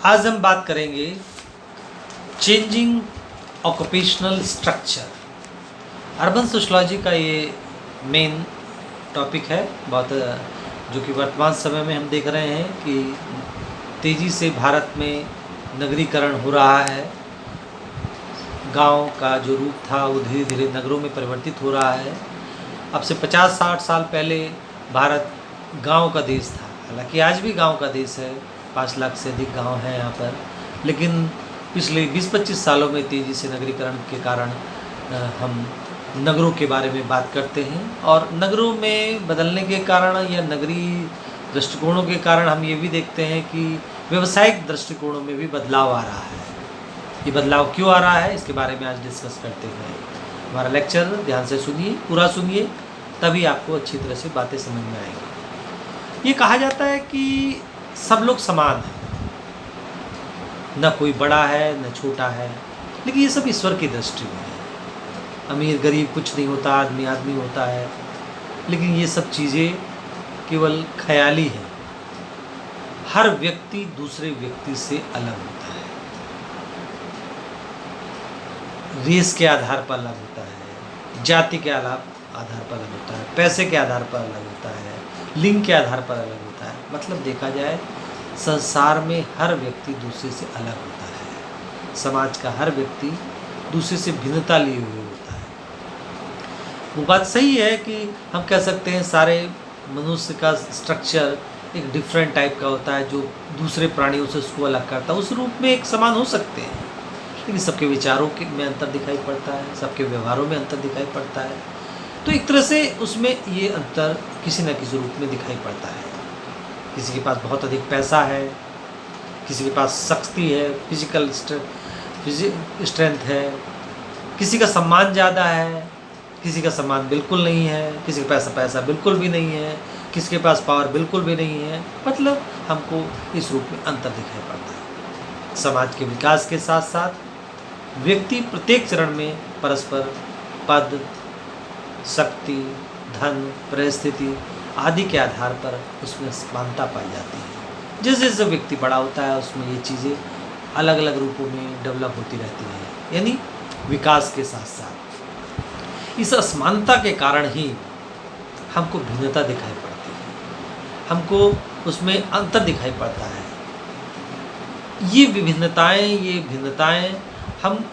आज हम बात करेंगे changing occupational structure. Urban sociology का ये मेन टॉपिक है बहुत, जो कि वर्तमान समय में हम देख रहे हैं कि तेज़ी से भारत में नगरीकरण हो रहा है। गांव का जो रूप था वो धीरे धीरे नगरों में परिवर्तित हो रहा है। अब से 50-60 साल पहले भारत गांव का देश था। हालांकि आज भी गांव का देश है, 5 लाख से अधिक गांव हैं यहाँ पर, लेकिन पिछले 20-25 सालों में तेज़ी से नगरीकरण के कारण हम नगरों के बारे में बात करते हैं। और नगरों में बदलने के कारण या नगरीय दृष्टिकोणों के कारण हम ये भी देखते हैं कि व्यवसायिक दृष्टिकोणों में भी बदलाव आ रहा है। ये बदलाव क्यों आ रहा है, इसके बारे में आज डिस्कस करते हैं। हमारा लेक्चर ध्यान से सुनिए, पूरा सुनिए, तभी आपको अच्छी तरह से बातें समझ में आएंगी। ये कहा जाता है कि सब लोग समान हैं, न कोई बड़ा है न छोटा है, लेकिन ये सब ईश्वर की दृष्टि में है। अमीर गरीब कुछ नहीं होता, आदमी आदमी होता है, लेकिन ये सब चीज़ें केवल ख्याली है। हर व्यक्ति दूसरे व्यक्ति से अलग होता है, रेस के आधार पर अलग होता है, जाति के आधार पर अलग होता है, पैसे के आधार पर अलग होता है, लिंग के आधार पर अलग होता है। मतलब देखा जाए संसार में हर व्यक्ति दूसरे से अलग होता है। समाज का हर व्यक्ति दूसरे से भिन्नता लिए हुए होता है। वो बात सही है कि हम कह सकते हैं सारे मनुष्य का स्ट्रक्चर एक डिफरेंट टाइप का होता है, जो दूसरे प्राणियों से उसको अलग करता है। उस रूप में एक समान हो सकते हैं, लेकिन सबके विचारों के में अंतर दिखाई पड़ता है, सबके व्यवहारों में अंतर दिखाई पड़ता है। तो एक तरह से उसमें ये अंतर किसी न किसी रूप में दिखाई पड़ता है। किसी के पास बहुत अधिक पैसा है, किसी के पास शक्ति है, फिजिकल स्ट्रेंथ है, किसी का सम्मान ज़्यादा है, किसी का सम्मान बिल्कुल नहीं है, किसी के पास पैसा बिल्कुल भी नहीं है, किसी के पास पावर बिल्कुल भी नहीं है। मतलब हमको इस रूप में अंतर दिखाई पड़ता है। समाज के विकास के साथ साथ व्यक्ति प्रत्येक चरण में परस्पर पद, शक्ति, धन, परिस्थिति आदि के आधार पर उसमें समानता पाई जाती है। जैसे जैसे व्यक्ति बड़ा होता है उसमें ये चीज़ें अलग अलग रूपों में डेवलप होती रहती हैं, यानी विकास के साथ साथ इस असमानता के कारण ही हमको भिन्नता दिखाई पड़ती है, हमको उसमें अंतर दिखाई पड़ता है। ये भिन्नताएं हम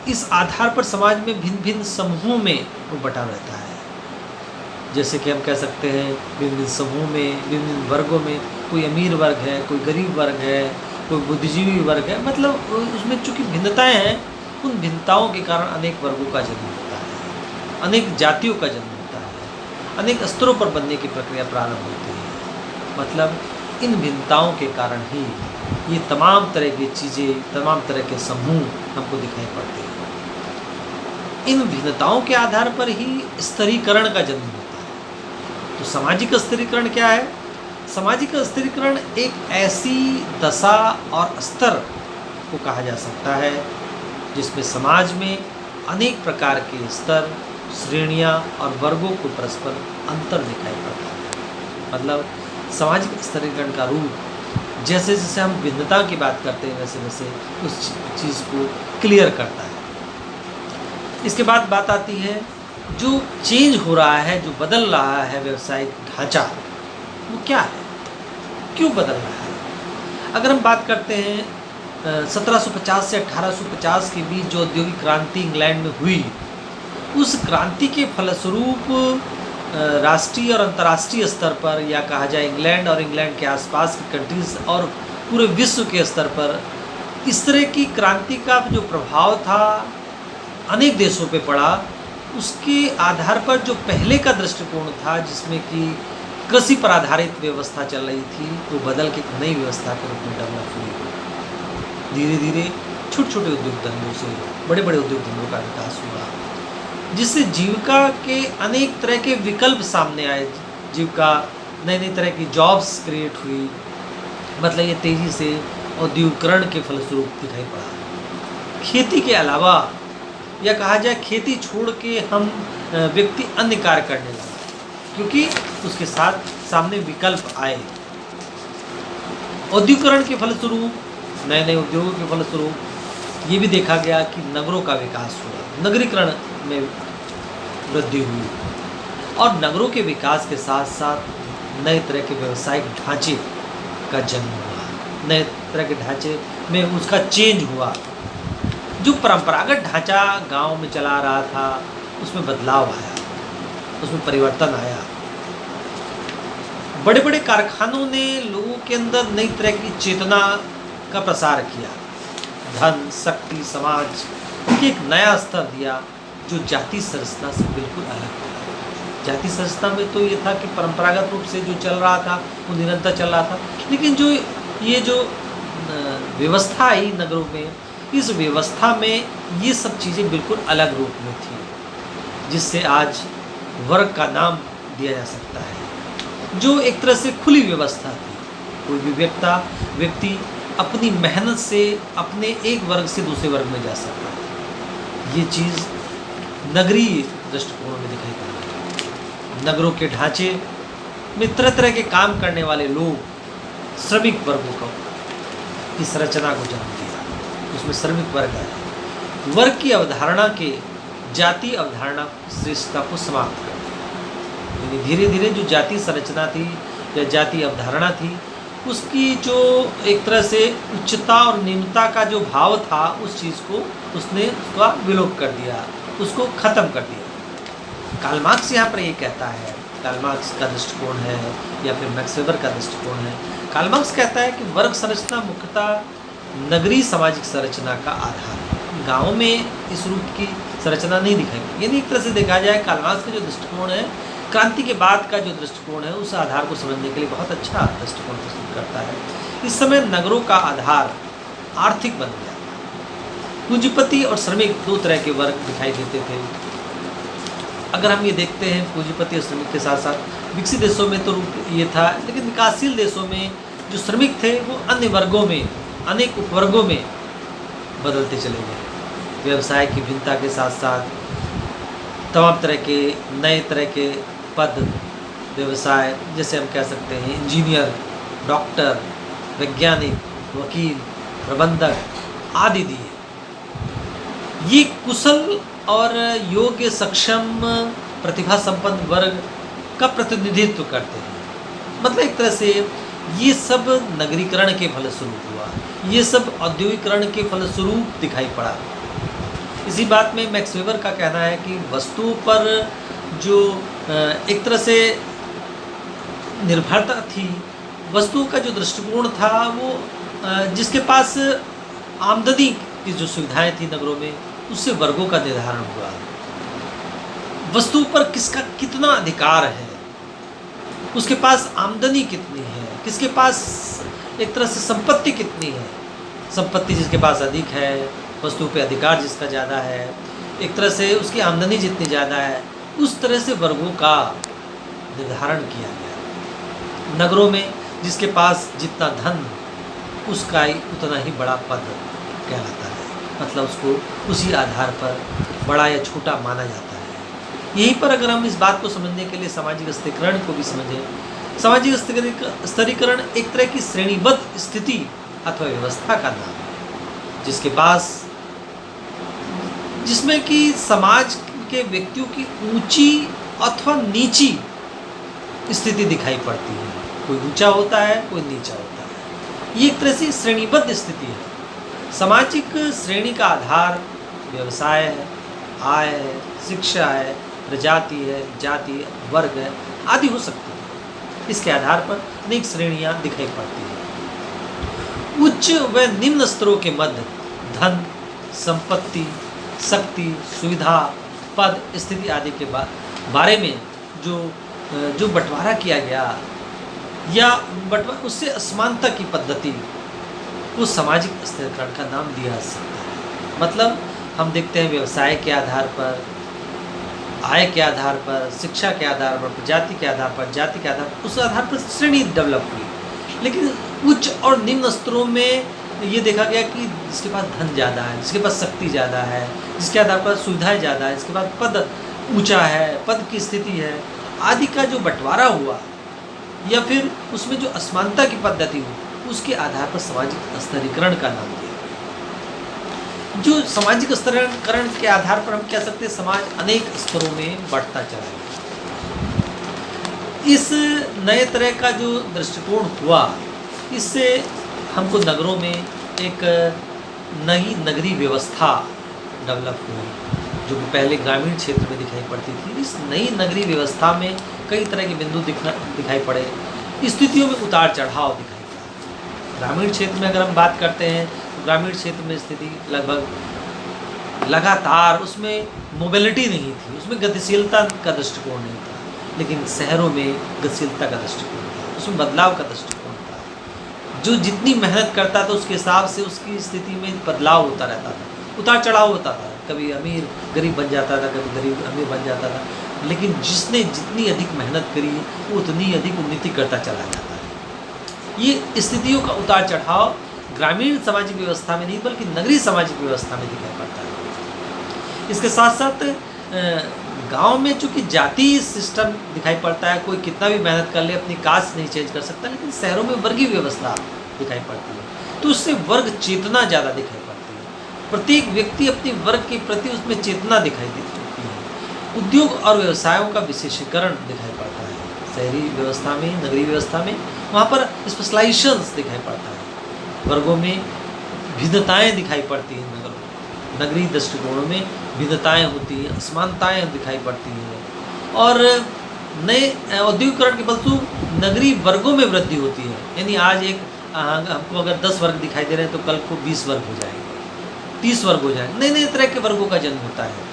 इस आधार पर समाज में भिन्न भिन्न समूहों में वो बटा रहता है। जैसे कि हम कह सकते हैं भिन्न भिन्न समूह में, भिन्न वर्गों में, कोई अमीर वर्ग है, कोई गरीब वर्ग है, कोई बुद्धिजीवी वर्ग है। मतलब उसमें चूँकि भिन्नताएं हैं, उन भिन्नताओं के कारण अनेक वर्गों का जन्म होता है, अनेक जातियों का जन्म होता है, अनेक स्तरों पर बनने की प्रक्रिया प्रारंभ होती है। मतलब इन भिन्नताओं के कारण ही ये तमाम तरह की चीज़ें, तमाम तरह के समूह हमको दिखाई पड़ते हैं। इन भिन्नताओं के आधार पर ही स्तरीकरण का जन्म होता है। तो सामाजिक स्तरीकरण क्या है? सामाजिक स्तरीकरण एक ऐसी दशा और स्तर को कहा जा सकता है जिसमें समाज में अनेक प्रकार के स्तर, श्रेणियां और वर्गों को परस्पर अंतर दिखाई पड़ता है। मतलब सामाजिक स्तरीकरण का रूप जैसे जैसे हम भिन्नता की बात करते हैं वैसे वैसे उस चीज़ को क्लियर करता है। इसके बाद बात आती है जो चेंज हो रहा है, जो बदल रहा है व्यवसायिक ढांचा, वो क्या है, क्यों बदल रहा है? अगर हम बात करते हैं 1750 से 1850 के बीच जो औद्योगिक क्रांति इंग्लैंड में हुई, उस क्रांति के फलस्वरूप राष्ट्रीय और अंतर्राष्ट्रीय स्तर पर, या कहा जाए इंग्लैंड और इंग्लैंड के आसपास की कंट्रीज़ और पूरे विश्व के स्तर पर, इस तरह की क्रांति का जो प्रभाव था अनेक देशों पे पड़ा। उसके आधार पर जो पहले का दृष्टिकोण था जिसमें कि कृषि पर आधारित व्यवस्था चल रही थी, वो बदल के एक नई व्यवस्था के रूप में डेवलप हुई। धीरे धीरे छोटे छोटे उद्योग धंधों से बड़े बड़े उद्योग धंधों का विकास हुआ, जिससे जीविका के अनेक तरह के विकल्प सामने आए। जीविका नई नई तरह की जॉब्स क्रिएट हुई। मतलब ये तेज़ी से औद्योगिकरण के फलस्वरूप दिखाई पड़ा। खेती के अलावा, या कहा जाए खेती छोड़ के हम व्यक्ति अन्य कार्य करने लगा, क्योंकि उसके साथ सामने विकल्प आए। औद्योगिकरण के फलस्वरूप नए नए उद्योगों के फलस्वरूप ये भी देखा गया कि नगरों का विकास हुआ, नगरीकरण में वृद्धि हुई और नगरों के विकास के साथ साथ नए तरह के व्यावसायिक ढांचे का जन्म हुआ, नए तरह के ढांचे में उसका चेंज हुआ। जो परंपरागत ढांचा गांव में चला रहा था उसमें बदलाव आया, उसमें परिवर्तन आया। बड़े बड़े कारखानों ने लोगों के अंदर नई तरह की चेतना का प्रसार किया, धन, शक्ति, समाज के एक नया स्तर दिया जो जाति संरचना से बिल्कुल अलग था। जाति संरचना में तो ये था कि परंपरागत रूप से जो चल रहा था वो निरंतर चल रहा था, लेकिन जो व्यवस्था आई नगरों में, इस व्यवस्था में ये सब चीज़ें बिल्कुल अलग रूप में थी, जिससे आज वर्ग का नाम दिया जा सकता है। जो एक तरह से खुली व्यवस्था थी, कोई भी व्यक्ति अपनी मेहनत से अपने एक वर्ग से दूसरे वर्ग में जा सकता था। ये चीज़ नगरीय दृष्टिकोण में दिखाई पड़ी। नगरों के ढांचे में तरह तरह के काम करने वाले लोग, श्रमिक वर्गों को की संरचना को जन्म दिया, उसमें श्रमिक वर्ग है। वर्ग की अवधारणा के जाति अवधारणा श्रेष्ठता को समाप्त कर दिया। यानी धीरे धीरे जो जाति संरचना थी या जाति अवधारणा थी, उसकी जो एक तरह से उच्चता और निम्नता का जो भाव था, उस चीज़ को उसका विलोप कर दिया, उसको ख़त्म कर दिया। कार्ल मार्क्स यहाँ पर ये कहता है, कार्ल मार्क्स का दृष्टिकोण है या फिर मैक्स वेबर का दृष्टिकोण है। कार्ल मार्क्स कहता है कि वर्ग संरचना मुख्यतः नगरीय सामाजिक संरचना का आधार है। गाँव में इस रूप की संरचना नहीं दिखाई पड़ी। यानी एक तरह से देखा जाए, कार्ल मार्क्स का जो दृष्टिकोण है, क्रांति के बाद का जो दृष्टिकोण है, उस आधार को समझने के लिए बहुत अच्छा दृष्टिकोण प्रस्तुत करता है। इस समय नगरों का आधार आर्थिक बन गया था। पूंजीपति और श्रमिक दो तरह के वर्ग दिखाई देते थे। अगर हम ये देखते हैं, पूंजीपति और श्रमिक के साथ साथ विकसित देशों में तो ये था, लेकिन विकासशील देशों में जो श्रमिक थे वो अन्य वर्गों में, अनेक उपवर्गों में बदलते चले गए। व्यवसाय की भिन्नता के साथ साथ तमाम तरह के नए तरह के पद, व्यवसाय, जैसे हम कह सकते हैं इंजीनियर, डॉक्टर, वैज्ञानिक, वकील, प्रबंधक आदि दिए। ये कुशल और योग्य, सक्षम, प्रतिभा संपन्न वर्ग का प्रतिनिधित्व करते हैं। मतलब एक तरह से ये सब नगरीकरण के फलस्वरूप हुआ, ये सब औद्योगिकरण के फलस्वरूप दिखाई पड़ा। इसी बात में मैक्स वेबर का कहना है कि वस्तुओं पर जो एक तरह से निर्भरता थी, वस्तुओं का जो दृष्टिकोण था, वो जिसके पास आमदनी की जो सुविधाएं थी नगरों में, उससे वर्गों का निर्धारण हुआ। वस्तु पर किसका कितना अधिकार है, उसके पास आमदनी कितनी है, किसके पास एक तरह से संपत्ति कितनी है। संपत्ति जिसके पास अधिक है, वस्तु पे अधिकार जिसका ज़्यादा है, एक तरह से उसकी आमदनी जितनी ज़्यादा है, उस तरह से वर्गों का निर्धारण किया गया। नगरों में जिसके पास जितना धन, उसका ही उतना ही बड़ा पद कहलाता है। मतलब उसको उसी आधार पर बड़ा या छोटा माना जाता है। यहीं पर अगर हम इस बात को समझने के लिए सामाजिक स्तरीकरण को भी समझें, सामाजिक स्तरीकरण एक तरह की श्रेणीबद्ध स्थिति अथवा व्यवस्था का नाम है, जिसमें कि समाज के व्यक्तियों की ऊंची अथवा नीची स्थिति दिखाई पड़ती है। कोई ऊंचा होता है, कोई नीचा होता है। ये एक तरह से श्रेणीबद्ध स्थिति है। सामाजिक श्रेणी का आधार व्यवसाय है, आय है, शिक्षा है, प्रजाति है, जाति है, वर्ग है आदि हो सकती है। इसके आधार पर अनेक श्रेणियां दिखाई पड़ती हैं। उच्च व निम्न स्तरों के मध्य धन, संपत्ति, शक्ति, सुविधा, पद, स्थिति आदि के बारे में जो बंटवारा किया गया या उससे असमानता की पद्धति को सामाजिक स्तरीकरण का नाम दिया जा सकता है। मतलब हम देखते हैं व्यवसाय के आधार पर, आय के आधार पर, शिक्षा के आधार पर, प्रजाति के आधार पर, जाति के आधार पर, उस आधार पर श्रेणी डेवलप हुई। लेकिन उच्च और निम्न स्तरों में ये देखा गया कि जिसके पास धन ज़्यादा है, जिसके पास शक्ति ज़्यादा है, जिसके आधार पर सुविधाएं ज़्यादा है, जिसके पास पद ऊंचा है, पद की स्थिति है आदि का जो बंटवारा हुआ या फिर उसमें जो असमानता की पद्धति हुई, उसके आधार पर सामाजिक स्तरीकरण का नाम दिया। जो सामाजिक स्तरीकरण के आधार पर हम कह सकते हैं समाज अनेक स्तरों में बढ़ता चला गया। इस नए तरह का जो दृष्टिकोण हुआ, इससे हमको नगरों में एक नई नगरीय व्यवस्था डेवलप हुई, जो कि पहले ग्रामीण क्षेत्र में दिखाई पड़ती थी। इस नई नगरीय व्यवस्था में कई तरह के बिंदु दिखाई पड़े, स्थितियों में उतार चढ़ाव दिखाई पड़ा। ग्रामीण क्षेत्र में अगर हम बात करते हैं तो ग्रामीण क्षेत्र में स्थिति लगभग लगातार, उसमें मोबिलिटी नहीं थी, उसमें गतिशीलता का दृष्टिकोण नहीं था। लेकिन शहरों में गतिशीलता का दृष्टिकोण था, उसमें बदलाव का दृष्टिकोण था। जो जितनी मेहनत करता था उसके हिसाब से उसकी स्थिति में बदलाव होता रहता था, उतार चढ़ाव होता था। कभी अमीर गरीब बन जाता था, कभी गरीब अमीर बन जाता था। लेकिन जिसने जितनी अधिक मेहनत करी वो उतनी अधिक उन्नति करता चला जाता है। ये स्थितियों का उतार चढ़ाव ग्रामीण सामाजिक व्यवस्था में नहीं बल्कि नगरीय सामाजिक व्यवस्था में दिखाई पड़ता है। इसके साथ साथ गांव में चूँकि जातीय सिस्टम दिखाई पड़ता है, कोई कितना भी मेहनत कर ले अपनी कास्ट नहीं चेंज कर सकता। लेकिन शहरों में वर्गीय व्यवस्था दिखाई पड़ती है, तो उससे वर्ग चेतना ज़्यादा दिखाई पड़ती है। प्रत्येक व्यक्ति अपने वर्ग के प्रति उसमें चेतना दिखाई देती है। उद्योग और व्यवसायों का विशेषीकरण दिखाई पड़ता है शहरी व्यवस्था में, नगरीय व्यवस्था में। वहाँ पर स्पेशलाइजेशंस दिखाई पड़ता है, वर्गों में भिन्नताएँ दिखाई पड़ती हैं। नगरीय दृष्टिकोणों में भिन्नताएँ होती हैं, असमानताएँ दिखाई पड़ती हैं। और नए औद्योगिकरण के फलस्वरूप नगरीय वर्गों में वृद्धि होती है। यानी आज हमको अगर 10 वर्ग दिखाई दे रहे हैं तो कल को 20 वर्ग हो जाएंगे, 30 वर्ग हो जाएंगे। नए नए तरह के वर्गों का जन्म होता है,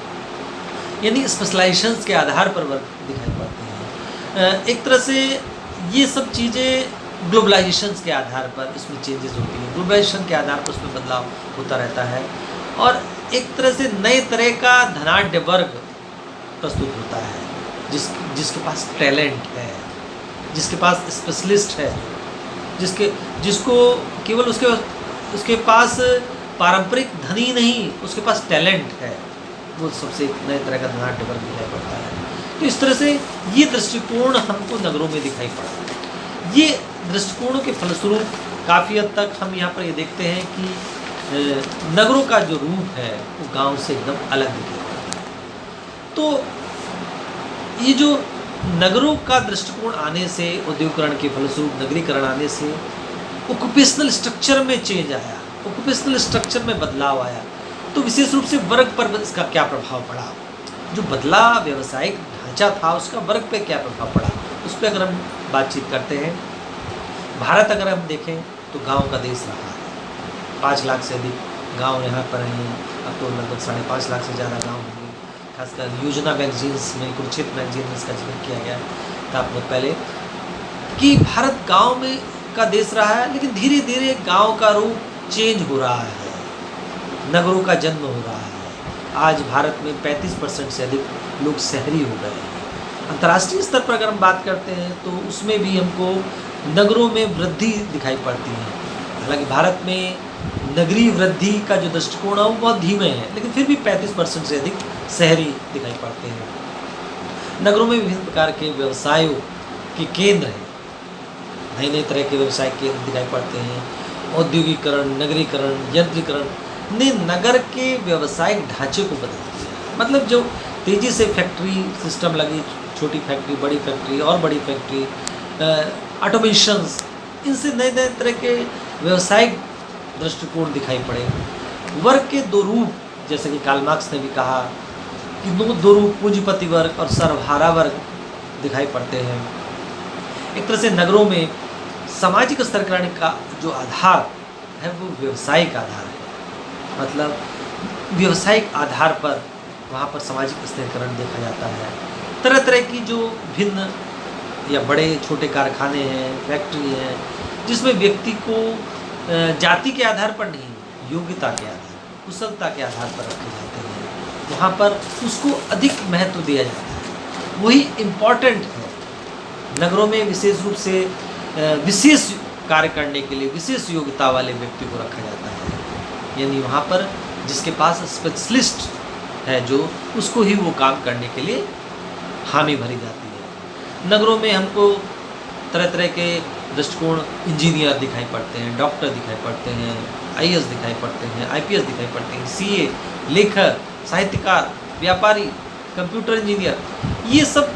यानी स्पेशलाइजेशंस के आधार पर वर्ग दिखाई पड़ते हैं। एक तरह से ये सब चीज़ें ग्लोबलाइजेशन के आधार पर इसमें चेंजेस होती हैं, ग्लोबलाइजेशन के आधार पर उसमें बदलाव होता रहता है। और एक तरह से नए तरह का धनाढ्य वर्ग प्रस्तुत होता है, जिसके पास टैलेंट है, जिसके पास स्पेशलिस्ट है, जिसको केवल उसके पास पारंपरिक धनी नहीं, उसके पास टैलेंट है। वो सबसे एक नए तरह का धनाढ्य वर्ग दिखाई पड़ता है। तो इस तरह से ये दृष्टिकोण हमको नगरों में दिखाई पड़ा। ये दृष्टिकोणों के फलस्वरूप काफ़ी हद तक हम यहाँ पर ये देखते हैं कि नगरों का जो रूप है वो गांव से एकदम अलग दिखाई पड़ता है। तो ये जो नगरों का दृष्टिकोण आने से, औद्योगिकरण के फलस्वरूप नगरीकरण आने से ऑक्यूपेशनल स्ट्रक्चर में चेंज आया, ऑक्यूपेशनल स्ट्रक्चर में बदलाव आया। तो विशेष रूप से वर्ग पर इसका क्या प्रभाव पड़ा, जो बदला व्यावसायिक ढांचा था उसका वर्ग पे क्या प्रभाव पड़ा, उस पर अगर हम बातचीत करते हैं। भारत अगर हम देखें तो गांव का देश रहा है। 5 लाख से अधिक गांव यहाँ पर हैं, अब तो लगभग 5.5 लाख से ज़्यादा गांव होंगे। खासकर योजना मैगजीन्स में, कुरुक्षेत्र मैगजीन में इसका जिक्र किया गया था बहुत पहले कि भारत गांव में का देश रहा है। लेकिन धीरे धीरे गांव का रूप चेंज हो रहा है, नगरों का जन्म हो रहा है। आज भारत में 35% से अधिक लोग शहरी हो गए हैं। अंतर्राष्ट्रीय स्तर पर अगर हम बात करते हैं तो उसमें भी हमको नगरों में वृद्धि दिखाई पड़ती है। हालांकि भारत में नगरीय वृद्धि का जो दृष्टिकोण है वो बहुत धीमे है, लेकिन फिर भी 35% से अधिक शहरी दिखाई पड़ते हैं। नगरों में विभिन्न प्रकार के व्यवसायों के केंद्र हैं, नए नए तरह के व्यवसाय केंद्र दिखाई पड़ते हैं। औद्योगिकरण, नगरीकरण, यंत्रीकरण ने नगर के व्यवसायिक ढांचे को बदल दिया। मतलब जो तेज़ी से फैक्ट्री सिस्टम लगी, छोटी फैक्ट्री, बड़ी फैक्ट्री और बड़ी फैक्ट्री, ऑटोमेशंस, इनसे नए नए तरह के व्यवसायिक दृष्टिकोण दिखाई पड़े। वर्ग के 2 रूप, जैसे कि कार्ल मार्क्स ने भी कहा कि 2 रूप, पूंजीपति वर्ग और सर्वहारा वर्ग दिखाई पड़ते हैं। एक तरह से नगरों में सामाजिक स्तरीकरण का जो आधार है वो व्यवसायिक आधार है। मतलब व्यवसायिक आधार पर वहाँ पर सामाजिक स्तरीकरण देखा जाता है। तरह तरह की जो भिन्न या बड़े छोटे कारखाने हैं, फैक्ट्री हैं, जिसमें व्यक्ति को जाति के आधार पर नहीं, योग्यता के आधार, कुशलता के आधार पर रखे जाते हैं। वहाँ पर उसको अधिक महत्व दिया जाता है, वही इम्पॉर्टेंट है। नगरों में विशेष रूप से विशेष कार्य करने के लिए विशेष योग्यता वाले व्यक्ति को रखा जाता है। यानी वहाँ पर जिसके पास स्पेशलिस्ट है, जो उसको ही वो काम करने के लिए हामी भरी जाती है। नगरों में हमको तरह तरह के दृष्टिकोण इंजीनियर दिखाई पड़ते हैं, डॉक्टर दिखाई पड़ते हैं, आईएएस दिखाई पड़ते हैं, आईपीएस दिखाई पड़ते हैं, सीए, लेखक, साहित्यकार, व्यापारी, कंप्यूटर इंजीनियर। ये सब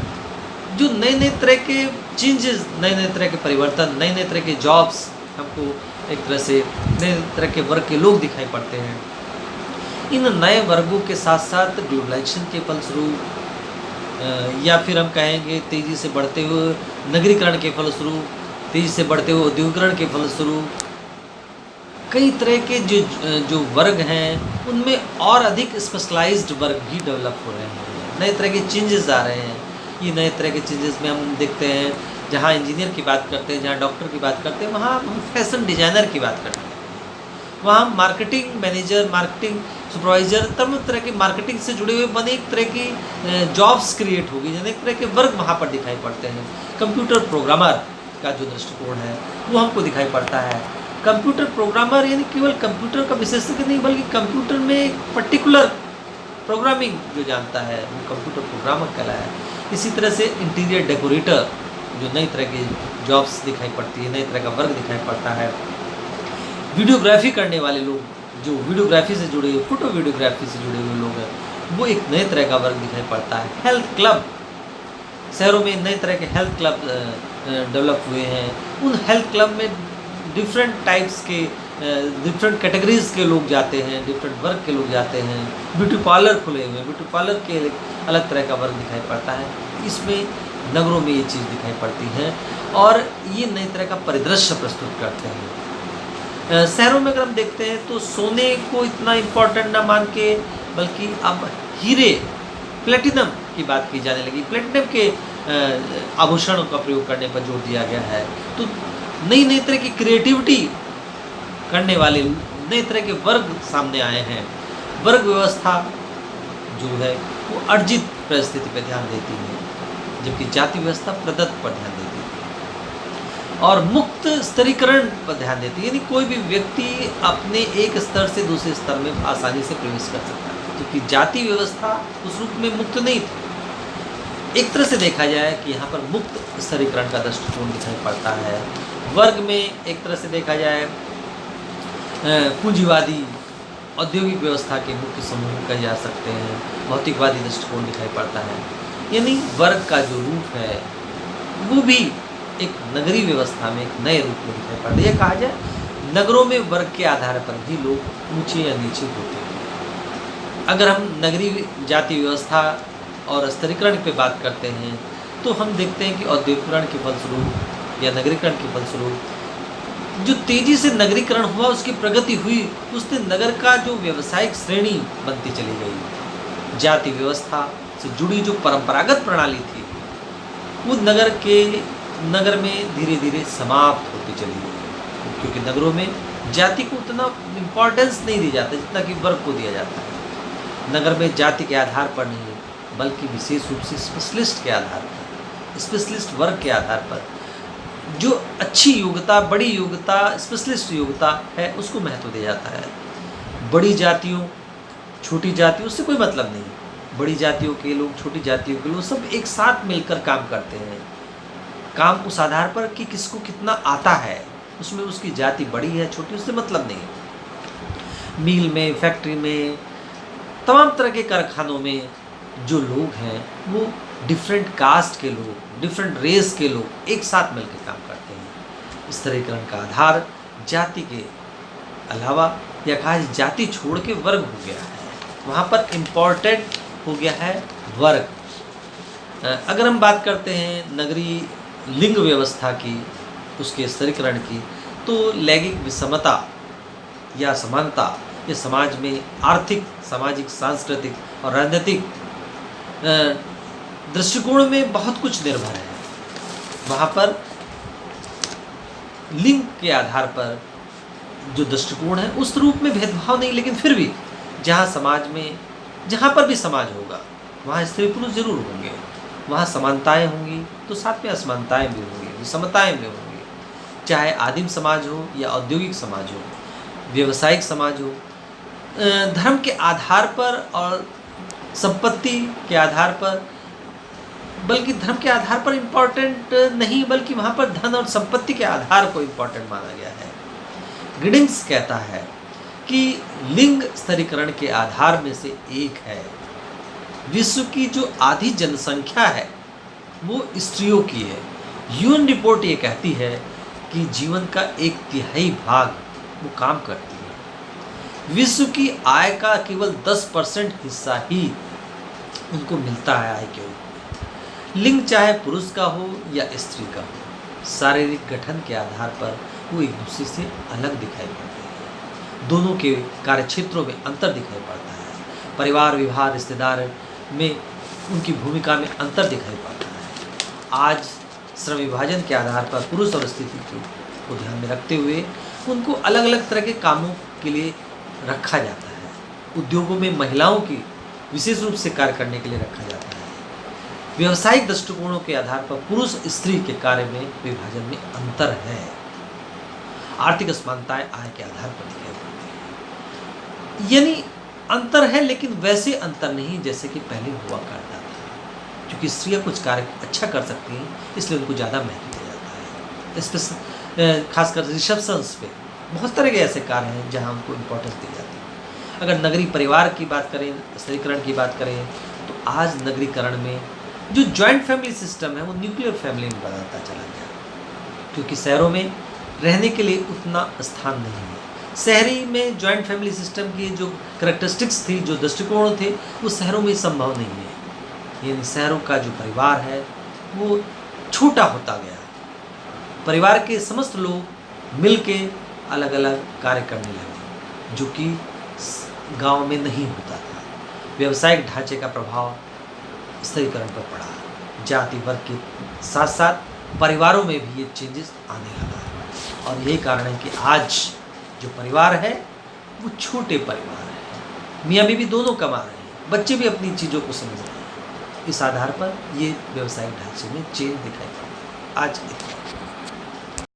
जो नए नए तरह के चेंजेस, नए नए तरह के परिवर्तन, नए नए तरह के जॉब्स, हमको एक तरह से नए तरह के वर्ग के लोग दिखाई पड़ते हैं। इन नए वर्गों के साथ साथ ग्लोबलाइजेशन के फलस्वरूप या फिर हम कहेंगे तेज़ी से बढ़ते हुए नगरीकरण के फलस्वरूप, तेज़ी से बढ़ते हुए औद्योगिकरण के फलस्वरूप कई तरह के जो वर्ग हैं उनमें और अधिक स्पेशलाइज्ड वर्ग भी डेवलप हो रहे हैं। नए तरह के चेंजेस आ रहे हैं। ये नए तरह के चेंजेस में हम देखते हैं, जहाँ इंजीनियर की बात करते हैं, जहाँ डॉक्टर की बात करते हैं, वहाँ हम फैशन डिज़ाइनर की बात करते हैं, वहाँ मार्केटिंग मैनेजर, मार्केटिंग सुपरवाइज़र, तमाम तरह के मार्केटिंग से जुड़े हुए अनेक तरह की जॉब्स क्रिएट होगी, अनेक तरह के वर्ग वहाँ पर दिखाई पड़ते हैं। कंप्यूटर प्रोग्रामर का जो दृष्टिकोण है वो हमको दिखाई पड़ता है। कंप्यूटर प्रोग्रामर यानी केवल कंप्यूटर का विशेषज्ञ नहीं, बल्कि कंप्यूटर में एक पर्टिकुलर प्रोग्रामिंग जो जानता है वो कंप्यूटर प्रोग्रामर कहलाया है। इसी तरह से इंटीरियर डेकोरेटर, जो नई तरह की जॉब्स दिखाई पड़ती है, नई तरह का वर्ग दिखाई पड़ता है। वीडियोग्राफी करने वाले लोग, जो वीडियोग्राफी से जुड़े हुए, फोटो वीडियोग्राफी से जुड़े हुए लोग हैं, वो एक नए तरह का वर्ग दिखाई पड़ता है। हेल्थ क्लब, शहरों में नए तरह के हेल्थ क्लब डेवलप हुए हैं। उन हेल्थ क्लब में डिफरेंट टाइप्स के, डिफरेंट कैटेगरीज के लोग जाते हैं, डिफरेंट वर्ग के लोग जाते हैं। ब्यूटी पार्लर खुले हुए हैं, ब्यूटी पार्लर के अलग तरह का वर्ग दिखाई पड़ता है। इसमें नगरों में ये चीज़ दिखाई पड़ती है और ये नई तरह का परिदृश्य प्रस्तुत करते हैं। शहरों में अगर हम देखते हैं तो सोने को इतना इम्पोर्टेंट ना मान के, बल्कि अब हीरे, प्लेटिनम की बात की जाने लगी। प्लेटिनम के आभूषणों का प्रयोग करने पर जोर दिया गया है। तो नई नई तरह की क्रिएटिविटी करने वाले नए तरह के वर्ग सामने आए हैं। वर्ग व्यवस्था जो है वो अर्जित परिस्थिति पर ध्यान देती है, जबकि जाति व्यवस्था प्रदत्त पर ध्यान देती है और मुक्त स्तरीकरण पर ध्यान देती है। यानी कोई भी व्यक्ति अपने एक स्तर से दूसरे स्तर में आसानी से प्रवेश कर सकता है, क्योंकि जाति व्यवस्था उस रूप में मुक्त नहीं थी। एक तरह से देखा जाए कि यहाँ पर मुक्त स्तरीकरण का दृष्टिकोण दिखाई पड़ता है। वर्ग में एक तरह से देखा जाए पूंजीवादी औद्योगिक व्यवस्था के मुख्य समूह कहे जा सकते हैं, भौतिकवादी दृष्टिकोण दिखाई पड़ता है। यानी वर्ग का जो रूप है वो भी एक नगरीय व्यवस्था में एक नए रूप में दिखाई पड़ता है। यह कहा जाए नगरों में वर्ग के आधार पर भी लोग ऊंचे या नीचे होते हैं। अगर हम नगरीय जाति व्यवस्था और स्तरीकरण पे बात करते हैं तो हम देखते हैं कि औद्योगिकरण के फलस्वरूप या नगरीकरण के फलस्वरूप जो तेज़ी से नगरीकरण हुआ, उसकी प्रगति हुई, उसने नगर का जो व्यावसायिक श्रेणी बनती चली गई। जाति व्यवस्था से जुड़ी जो परंपरागत प्रणाली थी वो नगर में धीरे धीरे समाप्त होती चली गई, क्योंकि नगरों में जाति को उतना इम्पोर्टेंस नहीं दी जाता जितना कि वर्ग को दिया जाता है। नगर में जाति के आधार पर नहीं, बल्कि विशेष रूप से स्पेशलिस्ट के आधार पर, स्पेशलिस्ट वर्ग के आधार पर जो अच्छी योग्यता, बड़ी योग्यता, स्पेशलिस्ट योग्यता है उसको महत्व दिया जाता है। बड़ी जातियों, छोटी जातियों से कोई मतलब नहीं। बड़ी जातियों के लोग, छोटी जातियों के लोग सब एक साथ मिलकर काम करते हैं। काम उस आधार पर कि किसको कितना आता है, उसमें उसकी जाति बड़ी है छोटी उससे मतलब नहीं। मिल में, फैक्ट्री में, तमाम तरह के कारखानों में जो लोग हैं वो डिफरेंट कास्ट के लोग, डिफरेंट रेस के लोग एक साथ मिलकर काम करते हैं। स्तरीकरण का आधार जाति के अलावा या कहा जाति छोड़ के वर्ग हो गया है। वहाँ पर इम्पोर्टेंट हो गया है वर्ग। अगर हम बात करते हैं नगरीय लिंग व्यवस्था की, उसके स्तरीकरण की, तो लैंगिक विषमता या समानता ये समाज में आर्थिक, सामाजिक, सांस्कृतिक और राजनीतिक दृष्टिकोण में बहुत कुछ निर्भर है। वहाँ पर लिंग के आधार पर जो दृष्टिकोण है उस रूप में भेदभाव नहीं, लेकिन फिर भी जहाँ समाज में, जहाँ पर भी समाज होगा वहाँ स्त्री पुरुष जरूर होंगे, वहाँ समानताएं होंगी तो साथ में असमानताएं भी होंगी, विषमताएं भी होंगी। चाहे आदिम समाज हो या औद्योगिक समाज हो, व्यवसायिक समाज हो, धर्म के आधार पर और संपत्ति के आधार पर बल्कि धर्म के आधार पर इम्पोर्टेंट नहीं, बल्कि वहाँ पर धन और संपत्ति के आधार को इम्पोर्टेंट माना गया है। गिडिंग्स कहता है कि लिंग स्तरीकरण के आधार में से एक है। विश्व की जो आधी जनसंख्या है वो स्त्रियों की है। यूएन रिपोर्ट ये कहती है कि जीवन का 1/3 भाग वो काम करती है। विश्व की आय का केवल 10% हिस्सा ही उनको मिलता है आय के रूप में। लिंग चाहे पुरुष का हो या स्त्री का हो, शारीरिक गठन के आधार पर वो एक दूसरे से अलग दिखाई पड़ते हैं। दोनों के कार्यक्षेत्रों में अंतर दिखाई पड़ता है। परिवार, विवाह, रिश्तेदार में उनकी भूमिका में अंतर दिखाई पड़ता है। आज श्रम विभाजन के आधार पर पुरुष और स्त्री को ध्यान में रखते हुए उनको अलग अलग तरह के कामों के लिए रखा जाता है। उद्योगों में महिलाओं की विशेष रूप से कार्य करने के लिए रखा जाता है। व्यावसायिक दृष्टिकोणों के आधार पर पुरुष स्त्री के कार्य में विभाजन में अंतर है। आर्थिक असमानताएं आय के आधार पर दिखाई पड़ती है। यानी अंतर है, लेकिन वैसे अंतर नहीं जैसे कि पहले हुआ करता था। क्योंकि स्त्रियां कुछ कार्य अच्छा कर सकती हैं, इसलिए उनको ज़्यादा महत्व दिया जाता है। इस पर खासकर रिसेप्शंस पे बहुत तरह के ऐसे कार्य हैं जहां उनको इम्पोर्टेंस दी जाती है। अगर नगरीय परिवार की बात करें, स्तरीकरण की बात करें, तो आज नगरीकरण में जो जॉइंट फैमिली सिस्टम है वो न्यूक्लियर फैमिली में बदलता चला गया, क्योंकि शहरों में रहने के लिए उतना स्थान नहीं है। शहरी में जॉइंट फैमिली सिस्टम की जो करैक्टरिस्टिक्स थी, जो दृष्टिकोण थे, वो शहरों में संभव नहीं है। यानी शहरों का जो परिवार है वो छोटा होता गया। परिवार के समस्त लोग मिल के अलग अलग कार्य करने लगे, जो कि गांव में नहीं होता था। व्यावसायिक ढांचे का प्रभाव स्तरीकरण पर पड़ा। जाति वर्ग के साथ साथ परिवारों में भी ये चेंजेस आने लगा, और यही कारण है कि आज जो परिवार है वो छोटे परिवार है। मियाँ बीवी दोनों कमा रहे हैं, बच्चे भी अपनी चीज़ों को समझ रहे हैं। इस आधार पर ये व्यावसायिक ढांचे में चेंज दिखाई पड़ता है। आज इतना।